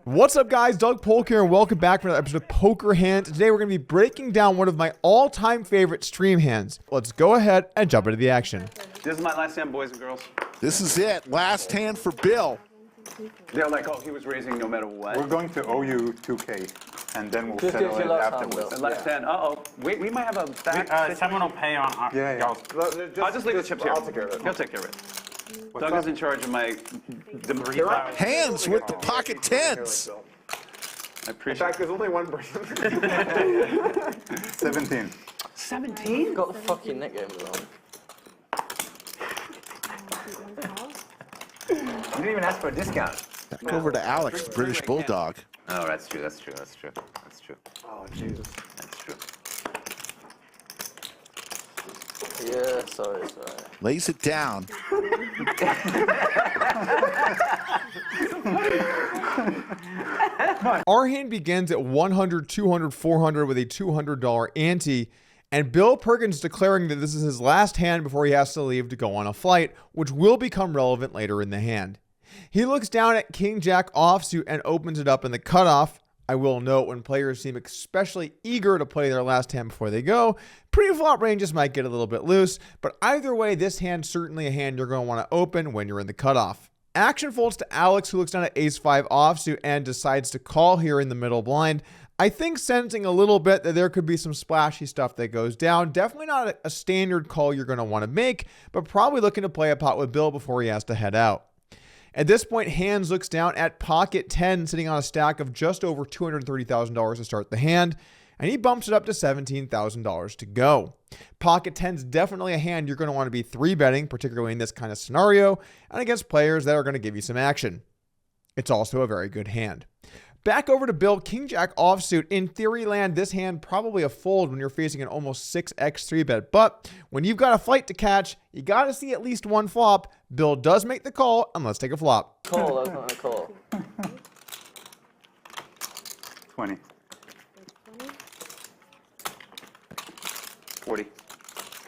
What's up, guys? Doug Polk here, and welcome back for another episode of Poker Handz. Today we're going to be breaking down one of my all-time favorite stream hands. Let's go ahead and jump into the action. This is my last hand, boys and girls. This is it. Last hand for Bill. They're like, oh, he was raising no matter what. We're going to owe you 2K, and then we'll Just settle use it your last afterwards. hand, Last hand. Uh-oh. Wait, we might have a back. Someone will pay on our Yeah. I'll just leave the chips here. I'll take care of it. He'll take care of it. Doug is in charge of my... Handz with the pocket tens. I In appreciate fact, there's only one person. 17. 17? Got the fucking net game wrong. You didn't even ask for a discount. Back over to Alex, the British Bulldog. Oh, that's true, that's true, that's true. That's true. Oh, Jesus. That's true. Yeah, sorry. Lays it down. Our hand begins at 100, 200, 400 with a $200 ante, and Bill Perkins declaring that this is his last hand before he has to leave to go on a flight, which will become relevant later in the hand. He looks down at King Jack offsuit and opens it up in the cutoff. I will note, when players seem especially eager to play their last hand before they go, pre-flop ranges might get a little bit loose, but either way, this hand's certainly a hand you're going to want to open when you're in the cutoff. Action folds to Alex, who looks down at ace-5 offsuit and decides to call here in the middle blind. I think sensing a little bit that there could be some splashy stuff that goes down. Definitely not a standard call you're going to want to make, but probably looking to play a pot with Bill before he has to head out. At this point, Handz looks down at pocket 10, sitting on a stack of just over $230,000 to start the hand, and he bumps it up to $17,000 to go. Pocket 10's definitely a hand you're going to want to be 3-betting, particularly in this kind of scenario, and against players that are going to give you some action. It's also a very good hand. Back over to Bill, King Jack offsuit. In theory land, this hand probably a fold when you're facing an almost 6x 3-bet, but when you've got a flight to catch, you got to see at least one flop. Bill does make the call, and let's take a flop. Call, that's not a call. 20. 40.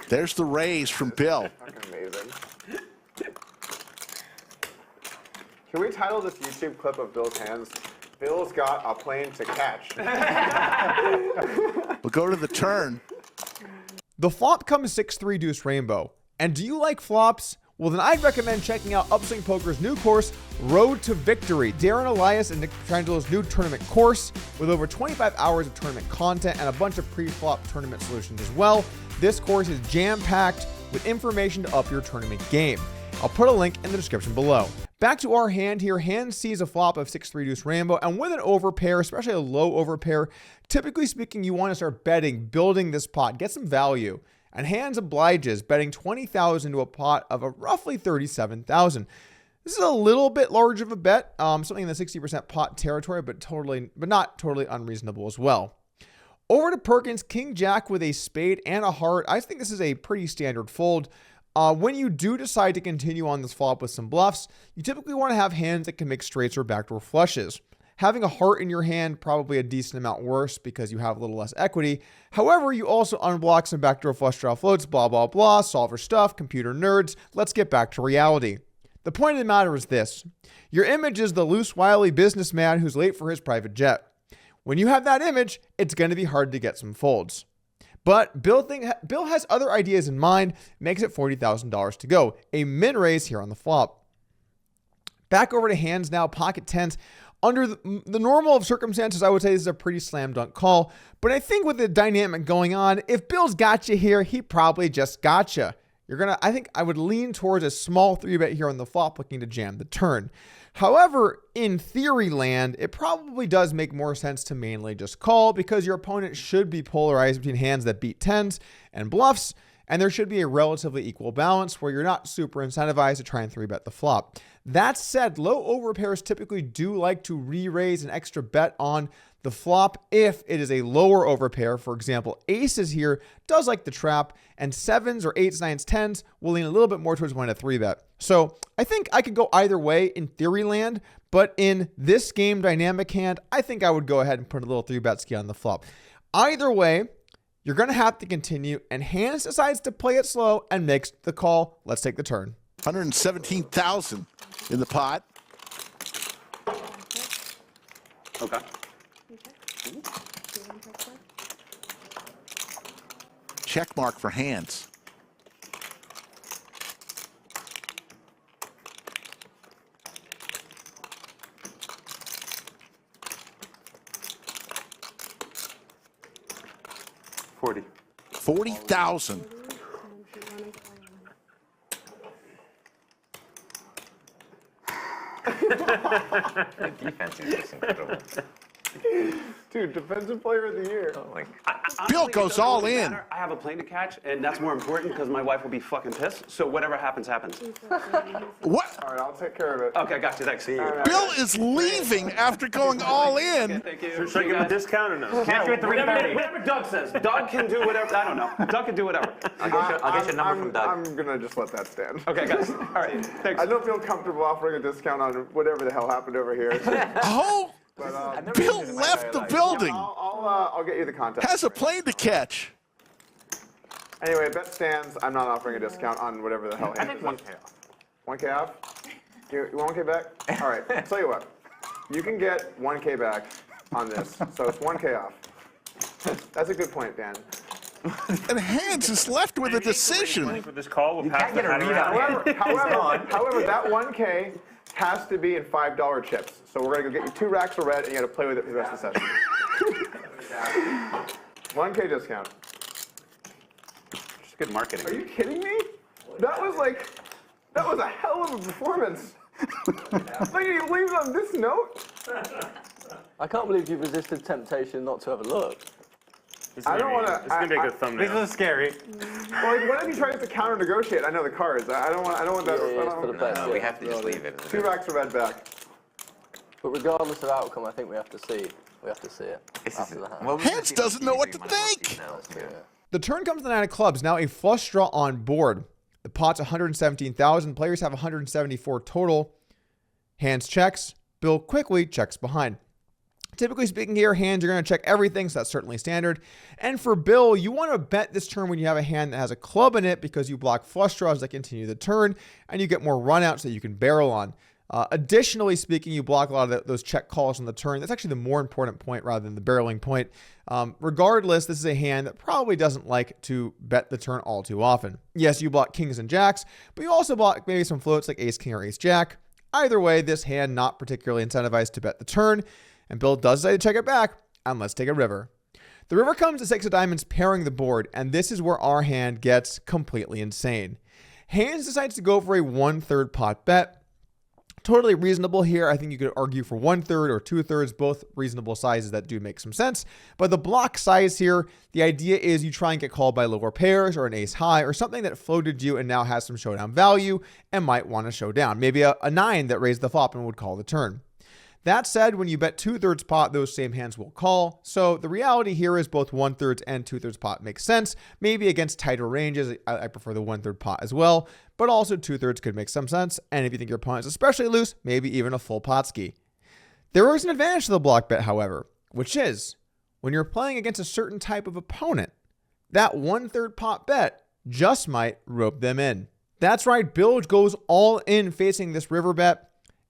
There's the raise from Bill. Fucking amazing. Can we title this YouTube clip of Bill's hands, Bill's got a plane to catch? We'll go to the turn. The flop comes 6-3 deuce rainbow. And do you like flops? Well, then I'd recommend checking out Upswing Poker's new course, Road to Victory. Darren Elias and Nick Petrangelo's new tournament course with over 25 hours of tournament content and a bunch of pre-flop tournament solutions as well. This course is jam-packed with information to up your tournament game. I'll put a link in the description below. Back to our hand here. Handz sees a flop of 6-3 deuce rainbow, and with an overpair, especially a low overpair, typically speaking, you want to start betting, building this pot, get some value. And Handz obliges, betting $20,000 to a pot of a roughly $37,000. This is a little bit large of a bet, something in the 60% pot territory, but not totally unreasonable as well. Over to Perkins, King Jack with a spade and a heart. I think this is a pretty standard fold. When you do decide to continue on this flop with some bluffs, you typically want to have hands that can make straights or backdoor flushes. Having a heart in your hand, probably a decent amount worse because you have a little less equity. However, you also unblock some backdoor flush draw floats, blah, blah, blah, solver stuff, computer nerds. Let's get back to reality. The point of the matter is this. Your image is the loose, wily businessman who's late for his private jet. When you have that image, it's going to be hard to get some folds. But Bill has other ideas in mind, makes it $40,000 to go. A min raise here on the flop. Back over to Handz now, pocket 10s. Under the normal of circumstances, I would say this is a pretty slam dunk call. But I think with the dynamic going on, if Bill's got you here, he probably just got you. I think I would lean towards a small 3-bet here on the flop, looking to jam the turn. However, in theory land, it probably does make more sense to mainly just call because your opponent should be polarized between hands that beat 10s and bluffs, and there should be a relatively equal balance where you're not super incentivized to try and 3-bet the flop. That said, low overpairs typically do like to re-raise an extra bet on the flop if it is a lower overpair. For example, aces here does like the trap, and 7s or 8s, 9s, 10s will lean a little bit more towards wanting to 3-bet. So I think I could go either way in theory land, but in this game dynamic hand, I think I would go ahead and put a little 3-bet ski on the flop. Either way, you're going to have to continue, and Handz decides to play it slow and makes the call. Let's take the turn. 117,000 in the pot. Okay. Check mark for Handz. $40. 40,000. Defense is just incredible. Dude, defensive player of the year. Oh my Bill Honestly, it goes doesn't all really in. matter. I have a plane to catch, and that's more important because my wife will be fucking pissed. So whatever happens, happens. What? All right, I'll take care of it. Okay, got you. Thanks. Bill is leaving after going all in. Thank you. Should I give him a discount or no? Catch you at Whatever Doug says. Doug can do whatever. I don't know. Doug can do whatever. I'll get your number from Doug. I'm gonna just let that stand. Okay, guys. All right. Thanks. I don't feel comfortable offering a discount on whatever the hell happened over here. Oh, But Bill left the building. I'll get you the contact. Has a plane to catch. Anyway, bet stands. I'm not offering a discount on whatever the hell. I think 1K off. 1K off? You want 1K back? All right. I'll tell you what. You can get 1K back on this, so it's 1K off. That's a good point, Dan. And Handz is left with a decision. For this call, we'll pass can't the get a hat readout. around. However, that 1K has to be in $5 chips. So we're gonna go get you 2 racks of red, and you gotta play with it for the rest of the session. 1K discount. Just good marketing. Are you kidding me? That was a hell of a performance. Like he leaves on this note. I can't believe you resisted temptation not to have a look. I don't want to. It's gonna be a good thumbnail. This is scary. Well, like, what if he tries to counter negotiate? I know the cards. I don't want that. Yeah, I it's for the don't, best. No, we have to just leave it. 2 racks of red back. But regardless of outcome, I think we have to see. We have to see it after the hand. Well, Handz doesn't know what to think. The turn comes to the 9 of clubs. Now a flush draw on board. The pot's 117,000. Players have 174 total. Handz checks. Bill quickly checks behind. Typically speaking here, hands, you're going to check everything, so that's certainly standard. And for Bill, you want to bet this turn when you have a hand that has a club in it because you block flush draws that continue the turn, and you get more runouts that you can barrel on. Additionally speaking, you block a lot of those check calls on the turn. That's actually the more important point rather than the barreling point. Regardless, this is a hand that probably doesn't like to bet the turn all too often. Yes, you block kings and jacks, but you also block maybe some floats like ace king or ace jack. Either way, this hand not particularly incentivized to bet the turn. And Bill does decide to check it back, and let's take a river. The river comes to 6 of diamonds pairing the board, and this is where our hand gets completely insane. Handz decides to go for a 1/3 pot bet. Totally reasonable here. I think you could argue for 1/3 or 2/3, both reasonable sizes that do make some sense. But the block size here, the idea is you try and get called by lower pairs or an ace high or something that floated you and now has some showdown value and might want to show down. Maybe a 9 that raised the flop and would call the turn. That said, when you bet 2/3 pot, those same hands will call. So the reality here is both 1/3 and 2/3 pot makes sense. Maybe against tighter ranges, I prefer the 1/3 pot as well, but also 2/3 could make some sense. And if you think your opponent's especially loose, maybe even a full pot ski. There is an advantage to the block bet, however, which is when you're playing against a certain type of opponent, that 1/3 pot bet just might rope them in. That's right, Bill goes all in facing this river bet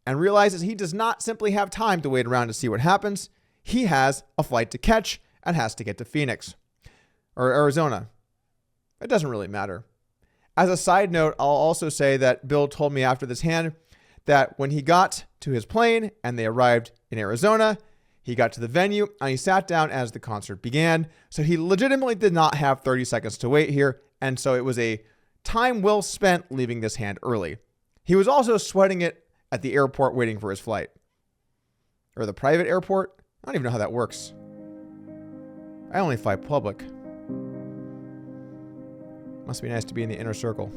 and realizes he does not simply have time to wait around to see what happens. He has a flight to catch and has to get to Phoenix or Arizona. It doesn't really matter. As a side note, I'll also say that Bill told me after this hand that when he got to his plane and they arrived in Arizona, he got to the venue and he sat down as the concert began. So he legitimately did not have 30 seconds to wait here. And so it was a time well spent leaving this hand early. He was also sweating it at the airport waiting for his flight. Or the private airport? I don't even know how that works. I only fly public. Must be nice to be in the inner circle.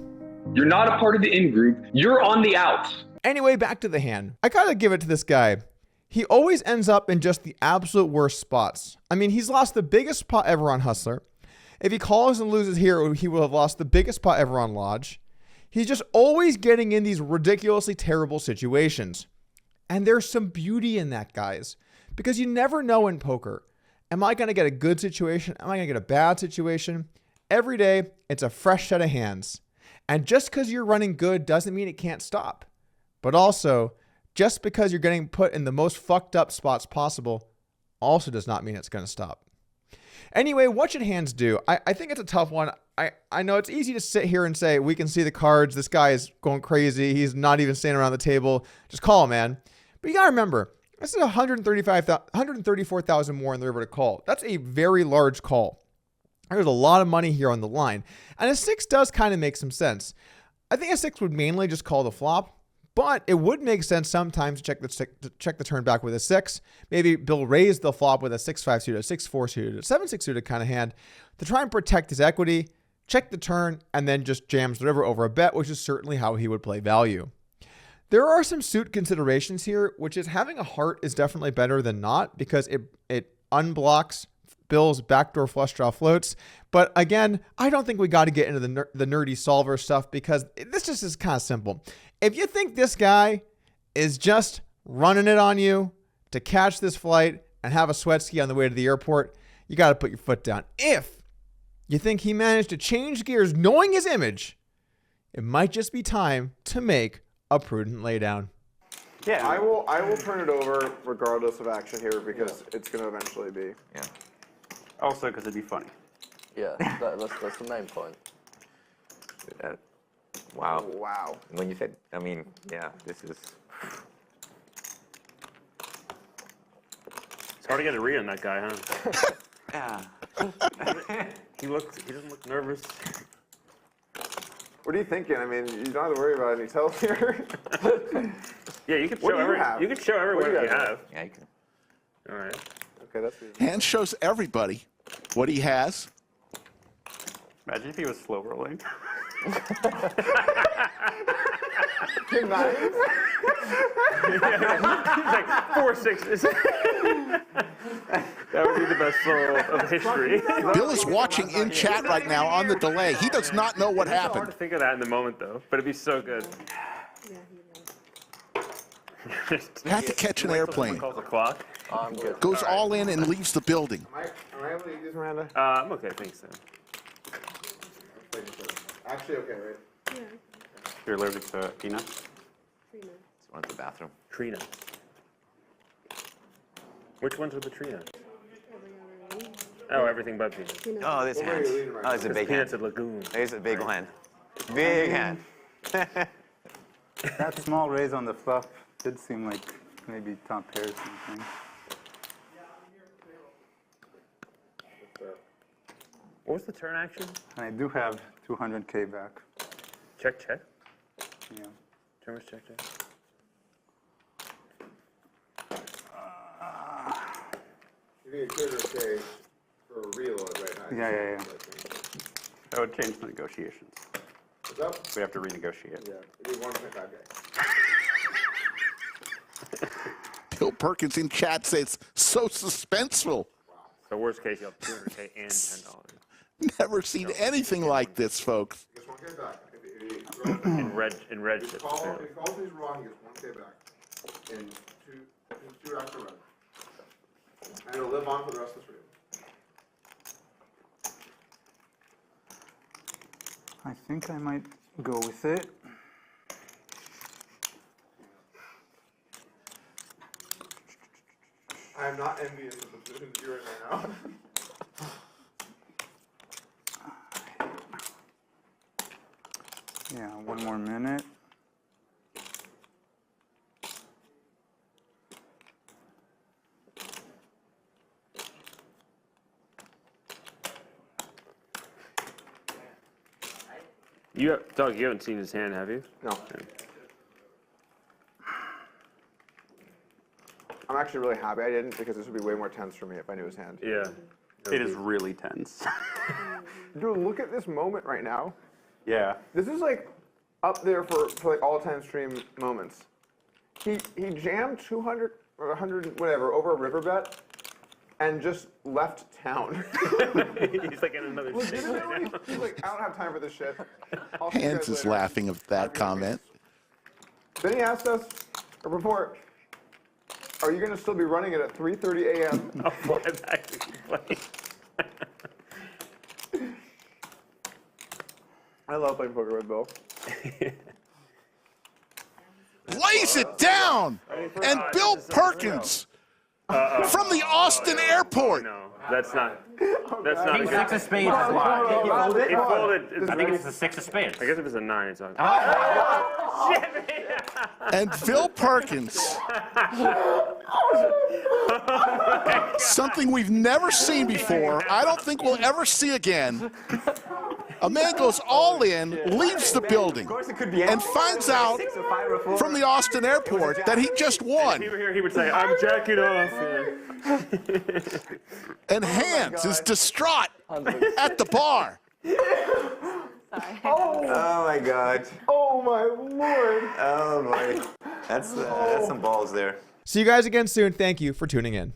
You're not a part of the in-group. You're on the outs. Anyway, back to the hand. I gotta give it to this guy. He always ends up in just the absolute worst spots. I mean, he's lost the biggest pot ever on Hustler. If he calls and loses here, he will have lost the biggest pot ever on Lodge. He's just always getting in these ridiculously terrible situations. And there's some beauty in that, guys. Because you never know in poker. Am I going to get a good situation? Am I going to get a bad situation? Every day, it's a fresh set of hands. And just because you're running good doesn't mean it can't stop. But also, just because you're getting put in the most fucked up spots possible also does not mean it's going to stop. Anyway, what should Handz do? I think it's a tough one. I know it's easy to sit here and say, we can see the cards. This guy is going crazy. He's not even standing around the table. Just call him, man. But you got to remember, this is 134,000 more in the river to call. That's a very large call. There's a lot of money here on the line. And a 6 does kind of make some sense. I think a 6 would mainly just call the flop, but it would make sense sometimes to check the turn back with a 6. Maybe Bill raise the flop with a 6-5 suited, a 6-4 suited, a 7-6 suited kind of hand to try and protect his equity, check the turn, and then just jams the river over a bet, which is certainly how he would play value. There are some suit considerations here, which is having a heart is definitely better than not because it unblocks Bill's backdoor flush draw floats. But again, I don't think we got to get into the nerdy solver stuff because this just is kind of simple. If you think this guy is just running it on you to catch this flight and have a sweat ski on the way to the airport, you got to put your foot down. If you think he managed to change gears knowing his image, it might just be time to make a prudent laydown. Yeah, I will turn it over regardless of action here because it's going to eventually be. Yeah. Also, because it'd be funny. Yeah, that's the main point. Wow. Wow. When you said, I mean, yeah, this is. It's hard to get a read on that guy, huh? Yeah. He doesn't look nervous. What are you thinking? I mean, you don't have to worry about any tells here. Yeah, you can What show do you have? You can show What do everyone you what you have? have. Yeah, you can. All right. Okay, that's easy. Handz shows everybody what he has. Imagine if he was slow rolling. King nine. He's like 4 6s. That would be the best roll of history. Bill is watching in chat right now on the delay. He does not know what It's so hard happened. to think of that in the moment, though. But it'd be so good. Had to catch an airplane. Calls the clock. I'm good. Goes all in and leaves the building. Am I able to use these, Miranda? I'm okay, thanks, Sam. Actually, okay, right? You're allergic to peanuts? Let's run to the bathroom. Tree nuts. Which ones are the tree nuts? Oh, everything but peanuts. Oh, this hand. Oh, it's a big Peanuts hand. at Lagoon. There's a big hand. Big hand. That small raise on the flop did seem like maybe top pair or something. What was the turn action? And I do have 200K back. Check, check. Yeah. Turn was check, check. You need a clear okay for a reload right now. Yeah. That would change the negotiations. What's up? We have to renegotiate. Yeah, we need 1.5K. Bill Perkins in chat says, so suspenseful. So worst case, you have 200K and $10. Never seen anything like this, folks. He gets 1K back. In red If he chips. calls these wrong, he gets 1K back. In two extra red. And it'll live on for the rest of the stream. I think I might go with it. I am not envious of the positions you're in right now. Yeah, one more minute. Doug, you haven't seen his hand, have you? No. I'm actually really happy I didn't because this would be way more tense for me if I knew his hand. Yeah. It is really tense. Dude, look at this moment right now. Yeah. This is like up there for like all-time stream moments. He jammed 200 or 100 whatever over a river bet and just left town. He's like in another state right now. He's like, I don't have time for this shit. I'll see you Handz guys is later. laughing at that comment. Then he asked us a report. Are you going to still be running it at 3:30 a.m.? I'll fly back to play. I love playing poker with Bill. Lays it down! And Bill Perkins from the Austin airport. No, that's not. That's not. King a six good. of spades is why. He folded. I think it's the six of spades. I guess if it's a 9, it's on. And Phil Perkins. Something we've never seen before. I don't think we'll ever see again. A man goes all in, leaves the building, and finds out from the Austin airport that he just won. If he were here, he would say, "I'm jacking off." And Handz is distraught at the bar. Oh my God. Oh my lord. Oh boy. That's some balls there. See you guys again soon. Thank you for tuning in.